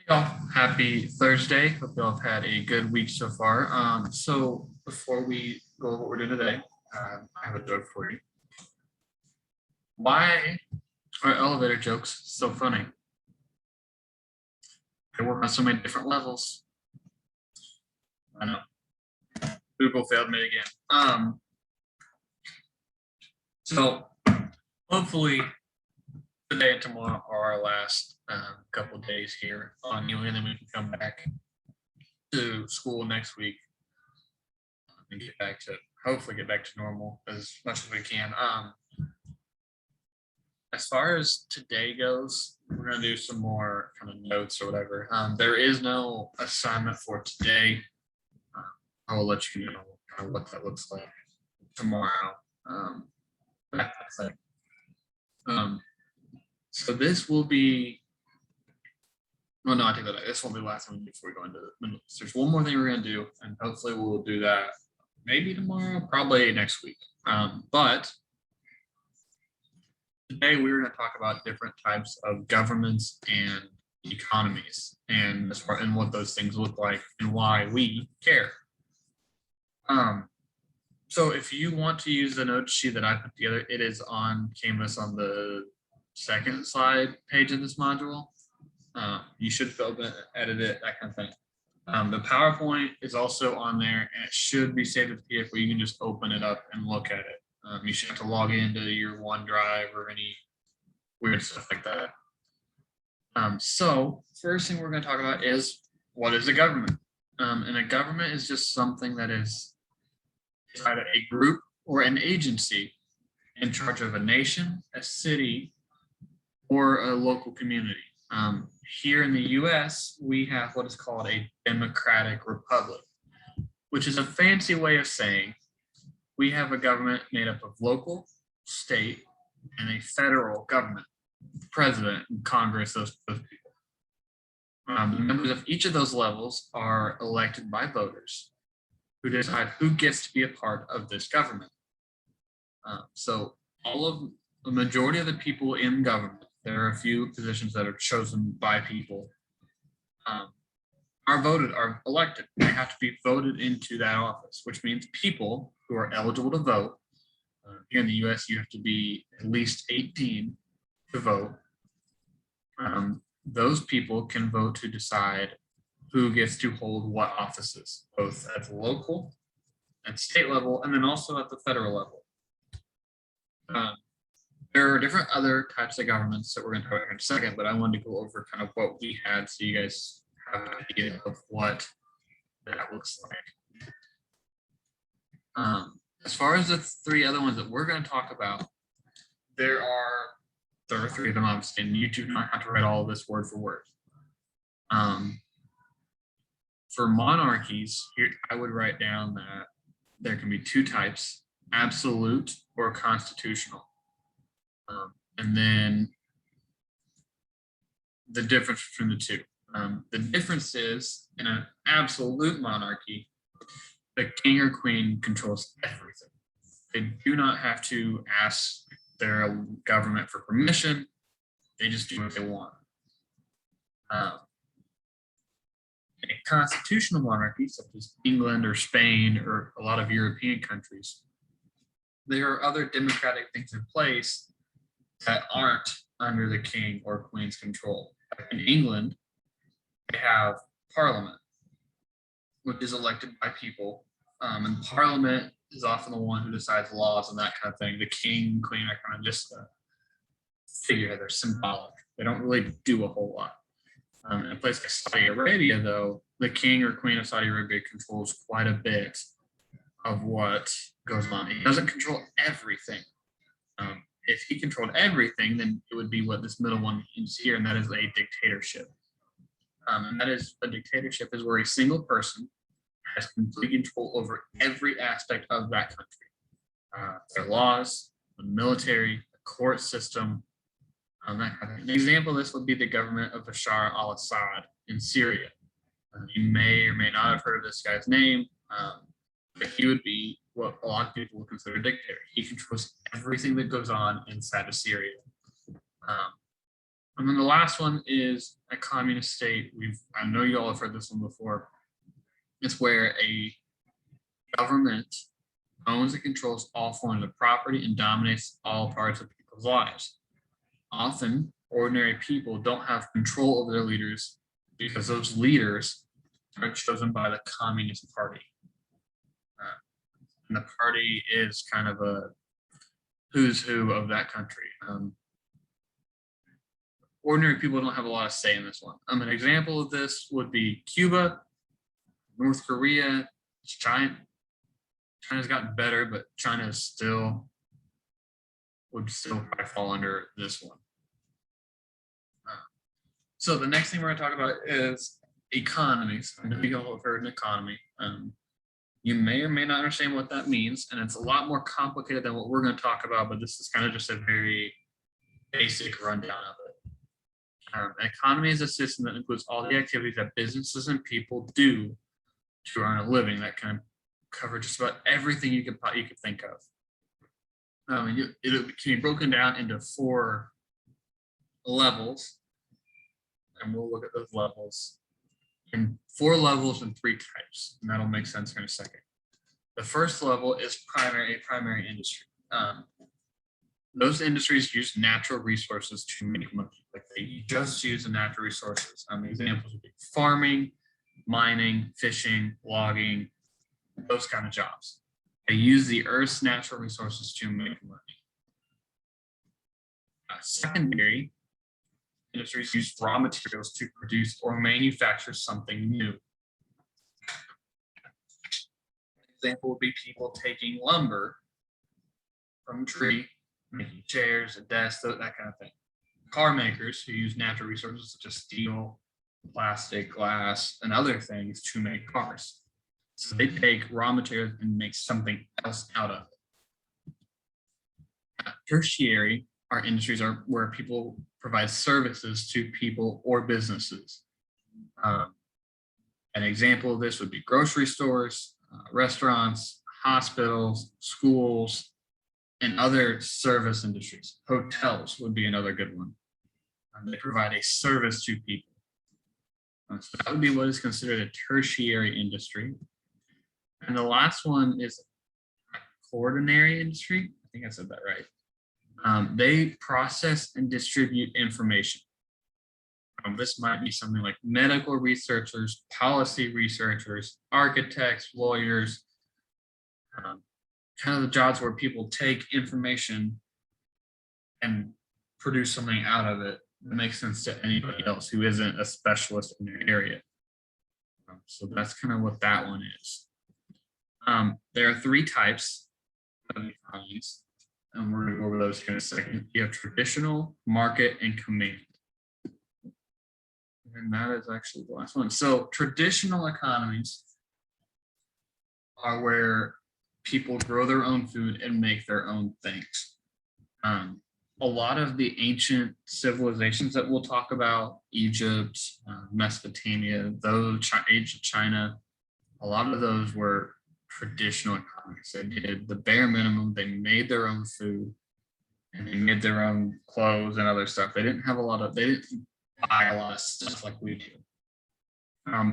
Y'all, happy Thursday. Hope y'all have had a good week so far. So before we go over what we're doing today, I have a joke for you. Why are elevator jokes so funny? They work on so many different levels. I know. Google failed me again. So hopefully today and tomorrow are our last couple days here on you, and then we can come back to school next week and get back to hopefully get back to normal as much as we can. As far as today goes, we're gonna do some more kind of notes or whatever. There is no assignment for today. Uh, I will let you know kind of what that looks like tomorrow. That's it. Um, so this will be. Well, no, I take that back. This won't be the last one before we go into the minutes. There's one more thing we're gonna do, and hopefully we'll do that maybe tomorrow, probably next week. But today we're going to talk about different types of governments and economies and as far and what those things look like and why we care. Um, so if you want to use the note sheet that I put together, it is on Canvas on the second slide page of this module. You should open it, edit it, that kind of thing. The PowerPoint is also on there and it should be saved as PDF where you can just open it up and look at it. You should have to log into your OneDrive or any weird stuff like that. So first thing we're going to talk about is what is a government? And a government is just something that is either a group or an agency in charge of a nation, a city, or a local community. Here in the US, we have what is called a democratic republic, which is a fancy way of saying we have a government made up of local, state, and a federal government, president, and Congress, those people. The members of each of those levels are elected by voters who decide who gets to be a part of this government. So all of the majority of the people in government, there are a few positions that are chosen by people, are elected. They have to be voted into that office, which means people who are eligible to vote. Here in the US, you have to be at least 18 to vote. Those people can vote to decide who gets to hold what offices, both at the local and state level, and then also at the federal level. There are different other types of governments that we're going to talk about in a second, but I wanted to go over kind of what we had so you guys have an idea of what that looks like. As far as the three other ones that we're going to talk about, there are three of them, obviously, and you do not have to write all of this word for word. For monarchies, here I would write down that there can be two types, absolute or constitutional. And then the difference between the two. The difference is in an absolute monarchy, the king or queen controls everything. They do not have to ask their government for permission. They just do what they want. In a constitutional monarchy, such as England or Spain or a lot of European countries, there are other democratic things in place that aren't under the king or queen's control. In England, they have parliament, which is elected by people. And parliament is often the one who decides laws and that kind of thing. The king and queen are kind of just a figure, they're symbolic. They don't really do a whole lot. In a place like Saudi Arabia, though, the king or queen of Saudi Arabia controls quite a bit of what goes on. He doesn't control everything. If he controlled everything, then it would be what this middle one is here, and that is a dictatorship. And that is a dictatorship is where a single person has complete control over every aspect of that country. Their laws, the military, the court system, that kind of thing. An example of this would be the government of Bashar al-Assad in Syria. You may or may not have heard of this guy's name, but he would be what a lot of people would consider a dictator. He controls everything that goes on inside of Syria. And then the last one is a communist state. I know you all have heard this one before. It's where a government owns and controls all forms of property and dominates all parts of people's lives. Often, ordinary people don't have control over their leaders because those leaders are chosen by the Communist Party. And the party is kind of a who's who of that country. Ordinary people don't have a lot of say in this one. An example of this would be Cuba, North Korea, China. China's gotten better, but China would still probably fall under this one. So the next thing we're going to talk about is economies. I know you all have heard an economy. You may or may not understand what that means, and it's a lot more complicated than what we're going to talk about, but this is kind of just a very basic rundown of it. An economy is a system that includes all the activities that businesses and people do to earn a living. That can cover just about everything you could think of. It can be broken down into 4 levels, and we'll look at those levels in 4 levels and 3 types, and that'll make sense here in a second. The first level is a primary industry. Those industries use natural resources to make money. Like they just use the natural resources. Examples would be farming, mining, fishing, logging, those kind of jobs. They use the Earth's natural resources to make money. Secondary industries use raw materials to produce or manufacture something new. An example would be people taking lumber from a tree, making chairs, a desk, that kind of thing. Car makers who use natural resources such as steel, plastic, glass, and other things to make cars. So they take raw materials and make something else out of it. Tertiary industries are where people provide services to people or businesses. An example of this would be grocery stores, restaurants, hospitals, schools, and other service industries. Hotels would be another good one. They provide a service to people. So that would be what is considered a tertiary industry. And the last one is a quaternary industry. I think I said that right. They process and distribute information. This might be something like medical researchers, policy researchers, architects, lawyers, kind of the jobs where people take information and produce something out of it that makes sense to anybody else who isn't a specialist in their area. So that's kind of what that one is. There are 3 types of economies, and we're going to go over those here in a second. You have traditional, market, and command. And that is actually the last one. So traditional economies are where people grow their own food and make their own things. A lot of the ancient civilizations that we'll talk about, Egypt, Mesopotamia, ancient China, a lot of those were traditional economies. They did the bare minimum. They made their own food and they made their own clothes and other stuff. They didn't buy a lot of stuff like we do.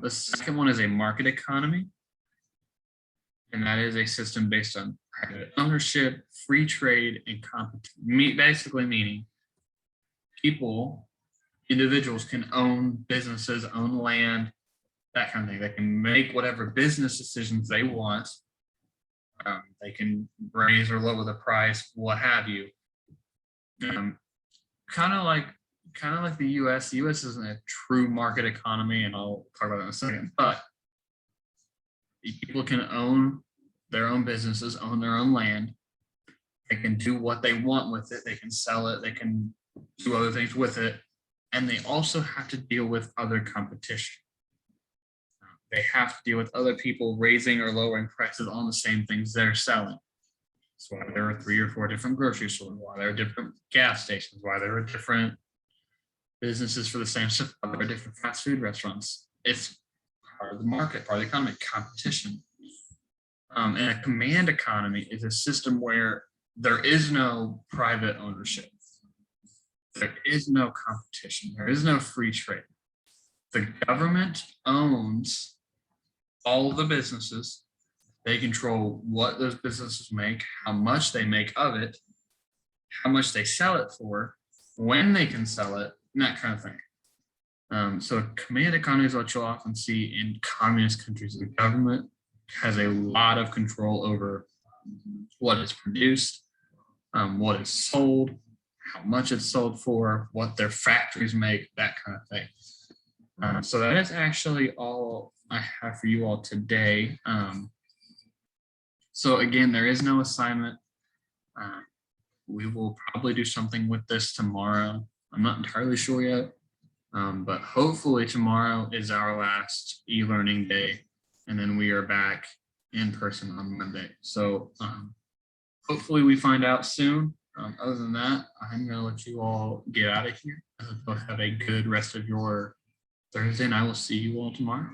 The second one is a market economy. And that is a system based on private ownership, free trade, and competition. Basically meaning individuals can own businesses, own land, that kind of thing. They can make whatever business decisions they want. They can raise or lower the price, what have you. Kind of like the US. The US isn't a true market economy, and I'll talk about that in a second. But people can own their own businesses, own their own land. They can do what they want with it. They can sell it. They can do other things with it. And they also have to deal with other competition. They have to deal with other people raising or lowering prices on the same things they're selling. That's why there are 3 or 4 different grocery stores, why there are different gas stations, why there are different businesses for the same stuff, why there are different fast food restaurants. It's part of the market, part of the economy, competition. And a command economy is a system where there is no private ownership. There is no competition. There is no free trade. The government owns all the businesses. They control what those businesses make, how much they make of it, how much they sell it for, when they can sell it, and that kind of thing. So a command economy is what you'll often see in communist countries. The government has a lot of control over what is produced, what is sold, how much it's sold for, what their factories make, that kind of thing. So that is actually all I have for you all today. So again, there is no assignment. We will probably do something with this tomorrow. I'm not entirely sure yet, but hopefully tomorrow is our last e-learning day, and then we are back in person on Monday. So hopefully we find out soon. Other than that, I'm going to let you all get out of here. Have a good rest of your Thursday, and I will see you all tomorrow.